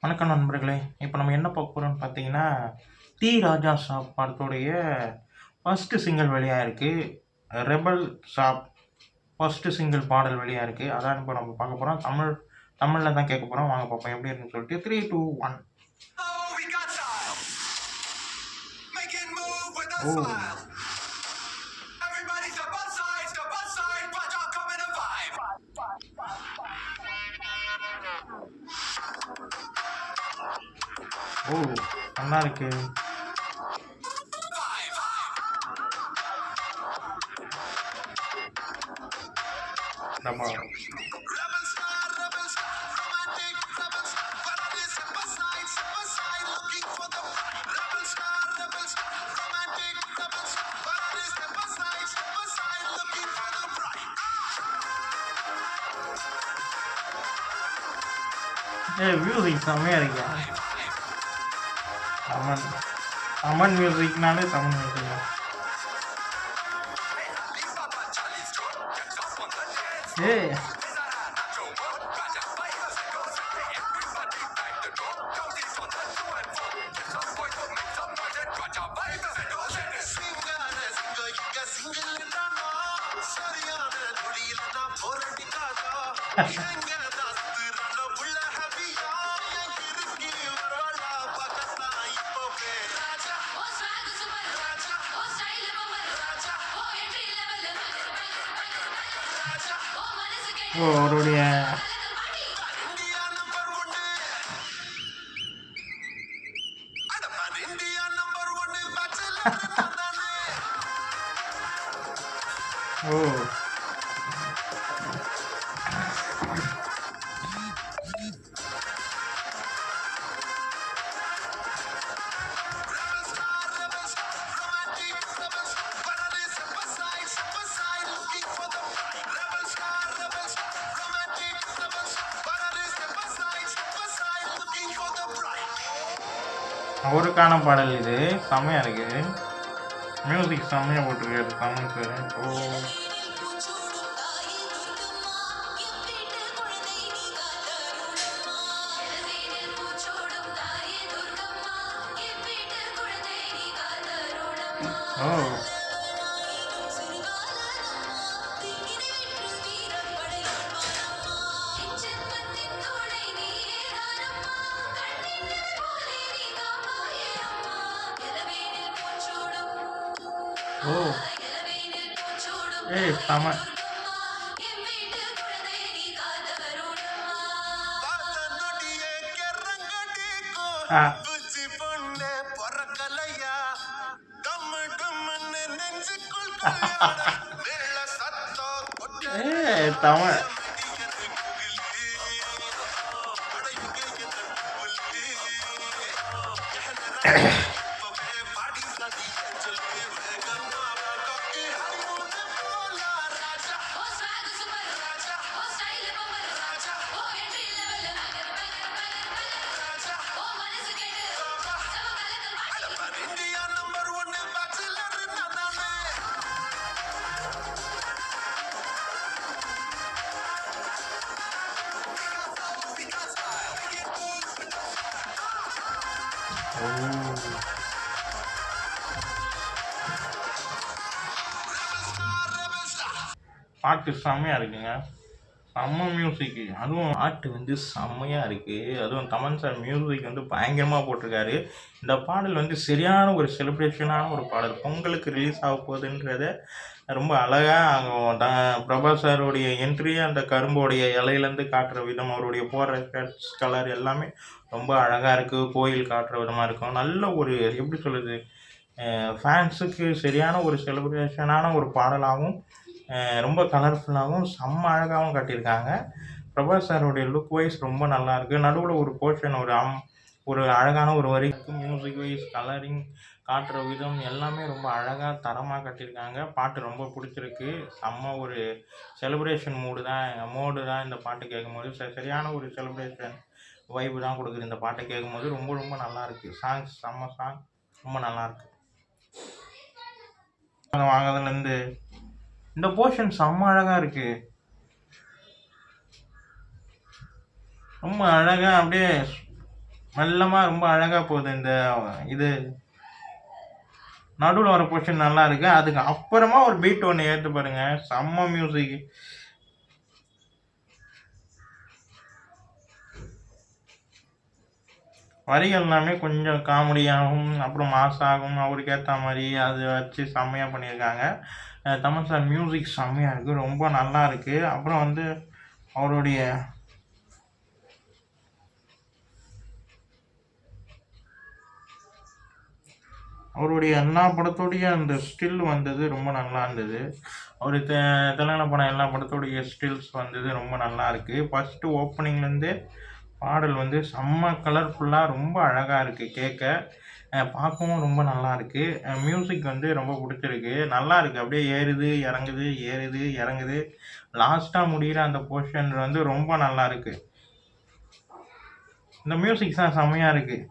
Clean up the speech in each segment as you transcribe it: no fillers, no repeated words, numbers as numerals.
வணக்கம் நண்பர்களே. இப்போ நம்ம என்ன பார்க்க போறோம்னு பார்த்தீங்கன்னா, தி ராஜா சாப் படத்துடைய ஃபர்ஸ்ட்டு சிங்கிள் வெளியாயிருக்கு. ரெபல் சாப் ஃபர்ஸ்ட்டு சிங்கிள் பாடல் வெளியாயிருக்கு. அதான் இப்போ நம்ம பார்க்க போறோம். தமிழ்ல தான் கேட்க போறோம். வாங்க பார்ப்போம் எப்படி இருக்குன்னு சொல்லிட்டு. 3, 2, 1. ஓ! ஓ! நல்லா இருக்கு. நம்ம மியூசிக் செம்மையா இருக்கு. அமன் அமன் மியூசிக்னாலே தமிழ் மியூசிக் தான். ஏய் ஓ அவருடைய ஓ அவருக்கான பாடல் இது. செம்மையா இருக்கு. மியூசிக் செம்மையா போட்டிருக்காரு தமிழ் சார். ஓ ஓ ஓ ஏய் செம. ஆ ஏய் தமிழ் ஓ பாட்டு செம்மையா இருக்குங்க. செம்ம மியூசிக்கு. அதுவும் பாட்டு வந்து செம்மையா இருக்கு. அதுவும் தமன் சார் மியூசிக் வந்து பயங்கரமா போட்டிருக்காரு. இந்த பாடல் வந்து சரியான ஒரு செலிப்ரேஷனான ஒரு பாடல். பொங்கலுக்கு ரிலீஸ் ஆக போகுதுன்றத ரொம்ப அழகா பிரபாஸ் சாருடைய என்ட்ரி அந்த கரும்போடைய இலையிலேருந்து காட்டுற விதம், அவருடைய போடுற ஷர்ட்ஸ் கலர் எல்லாமே ரொம்ப அழகா இருக்கு. கோயில் காட்டுற விதமா இருக்கும். நல்ல ஒரு எப்படி சொல்றது, ஃபேன்ஸுக்கு சரியான ஒரு செலிப்ரேஷனான ஒரு பாடலாகவும், ரொம்ப கலர்ஃபுல்லாகவும் செம்ம அழகாகவும் காட்டியிருக்காங்க. பிரபாஸ் சாருடைய லுக் வைஸ் ரொம்ப நல்லாயிருக்கு. நடுவில் ஒரு போர்ஷன் ஒரு அழகான ஒரு வரி மியூசிக் வைஸ் கலரிங் காட்டுற விதம் எல்லாமே ரொம்ப அழகாக தரமாக கட்டியிருக்காங்க. பாட்டு ரொம்ப பிடிச்சிருக்கு. செம்ம ஒரு செலிப்ரேஷன் மோடு தான் இந்த பாட்டு கேட்கும்போது சரியான ஒரு செலிப்ரேஷன் வைப்பு தான் கொடுக்குது. இந்த பாட்டை கேட்கும்போது ரொம்ப ரொம்ப நல்லாயிருக்கு. செம்ம சாங் ரொம்ப நல்லாயிருக்கு. வாங்குறதுலேருந்து இந்த போர்ஷன் செம்ம அழகா இருக்கு. ரொம்ப அழகா அப்படியே மெல்லமாக ரொம்ப அழகாக போகுது. இந்த இது நடுவில் வர போர்ஷன் நல்லா இருக்கு. அதுக்கு அப்புறமா ஒரு பீட் ஒன்று ஏற்று பாருங்க, செம்ம மியூசிக். வரிகள் எல்லாமே கொஞ்சம் காமெடியாகவும் அப்புறம் மாஸாகவும் அவருக்கு ஏற்ற மாதிரி அதை வச்சு செம்மையாக பண்ணியிருக்காங்க. தமன் சார் மியூசிக் செம்மையாக இருக்குது, ரொம்ப நல்லா இருக்குது. அப்புறம் வந்து அவருடைய எல்லா படத்தோடைய அந்த ஸ்டில் வந்தது ரொம்ப நல்லா இருந்தது. அவர் தெலுங்கானா படம் எல்லா படத்தோடைய ஸ்டில்ஸ் வந்தது ரொம்ப நல்லா இருக்குது. ஃபஸ்ட்டு ஓப்பனிங்லேருந்தே பாடல் வந்து செம்ம கலர்ஃபுல்லாக ரொம்ப அழகாக இருக்குது கேட்க. பார்க்கவும் ரொம்ப நல்லா இருக்குது. மியூசிக் வந்து ரொம்ப பிடிச்சிருக்கு, நல்லா இருக்குது. அப்படியே ஏறுது இறங்குது, ஏறுது இறங்குது. லாஸ்ட்டாக முடிகிற அந்த போர்ஷன் வந்து ரொம்ப நல்லா இருக்குது. இந்த மியூசிக் தான் செம்மையாக இருக்குது.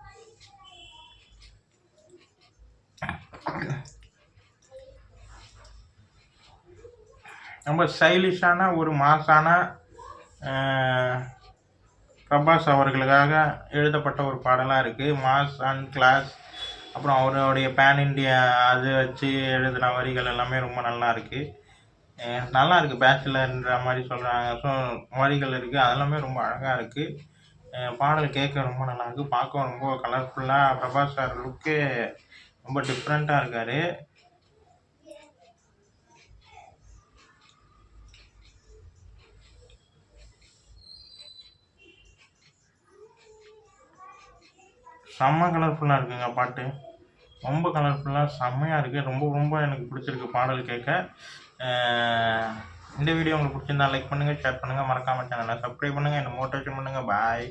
ரொம்ப ஸ்டைலிஷான ஒரு மாஸான பிரபாஸ் அவர்களுக்காக எழுதப்பட்ட ஒரு பாடலாக இருக்குது. மாஸ் அண்ட் கிளாஸ், அப்புறம் அவருடைய பேன் இண்டியா அது வச்சு எழுதின வரிகள் எல்லாமே ரொம்ப நல்லா இருக்குது. நல்லா இருக்குது. பேச்சுலர்ன்ற மாதிரி சொல்கிறாங்க, ஸோ வரிகள் இருக்குது, அதெல்லாமே ரொம்ப அழகாக இருக்குது. பாடல் கேட்க ரொம்ப நல்லா இருக்குது, பார்க்க ரொம்ப கலர்ஃபுல்லாக. பிரபாஸ் சார் லுக்கு ரொம்ப டிஃப்ரெண்ட்டாக இருக்கார். செம்ம கலர்ஃபுல்லாக இருக்குங்க பாட்டு, ரொம்ப கலர்ஃபுல்லாக செம்மையாக இருக்குது. ரொம்ப ரொம்ப எனக்கு பிடிச்சிருக்கு பாடல் கேட்க. இந்த வீடியோ உங்களுக்கு பிடிச்சிருந்தா லைக் பண்ணுங்கள், ஷேர் பண்ணுங்கள், மறக்காமல் சேனலை சப்ஸ்கிரைப் பண்ணுங்கள், என்னை மோட்டிவேஷன் பண்ணுங்கள். பாய்.